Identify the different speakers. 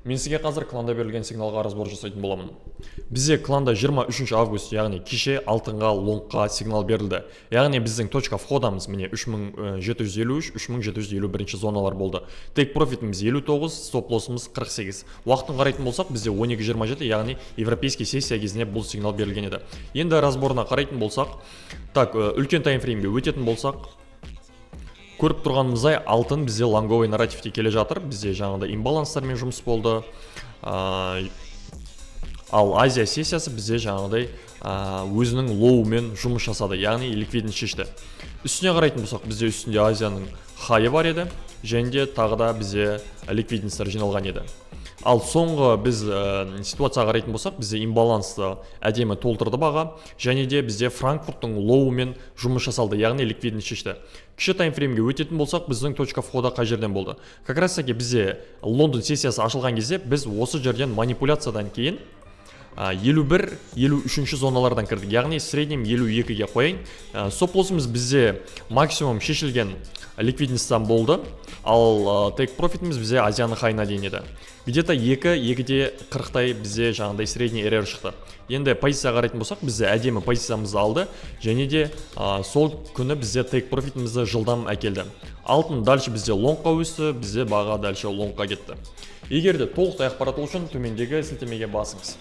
Speaker 1: Мен сізге қазір кланда берілген сигналға разбор жасайтын боламын. Бізде кланда 23 август, яғни кеше алтынға, лонгқа сигнал берілді. Яғни біздің точка входамыз міне 3753, 3751 зоналар болды. Take profitіміз 59, стоп лоссымыз 48. Уақытын қарайтын болсақ, бізде 12:27, яғни европейский сессия кезінде бұл сигнал берілген еді. Енді разборына қарайтын болсақ, үлкен таймфреймге өтетін болсақ, көріп тұрғанымыздай алтын бізде лонговый нарративте келе жатыр. Бізде жаңағыдай имбаланстармен жұмыс болды. Ал Азия сессиясы бізде жаңағыдай өзінің лоумен жұмыс жасады, яғни ликвидность шешті. Үстіне қарайтын болсақ, бізде үстінде Азияның хайы бар еді, және де тағы да бізде ликвидностьтар жиналған еді. Ал соңғы біз ситуацияға қарайтын болсақ, бізде имбалансты әдемі толтырды баға, және де бізде Франкфурттың лоумен жұмыс жасалды, яғни ликвидность шешті. Кіші таймфреймге өтетін болсақ, біздің точка входа қай жерден болды? Как раз таки бізде Лондон сессиясы ашылған кезде біз осы жерден манипуляциядан кейін 51-53 зоналардан кірдік, яғни среднем 52-ге қойын. Стоп-лоссымыз бізде максимум шешілген ликвидностьтан болды, ал take profitіміз бізде Азияның хайына дейін еді. Где-то 2-2:40 бізде жаңағыдай средний эррор шықты. Енді позицияға қарайтын болсақ, бізде әдемі позициямызды алды, және де сол күні бізде take profitімізді жылдам әкелді. Алтын дальше бізде лонгқа өсті, бізде баға дальше лонгқа кетті. Егер де толықтай ақпарат үшін төмендегі сілтемеге басыңыз.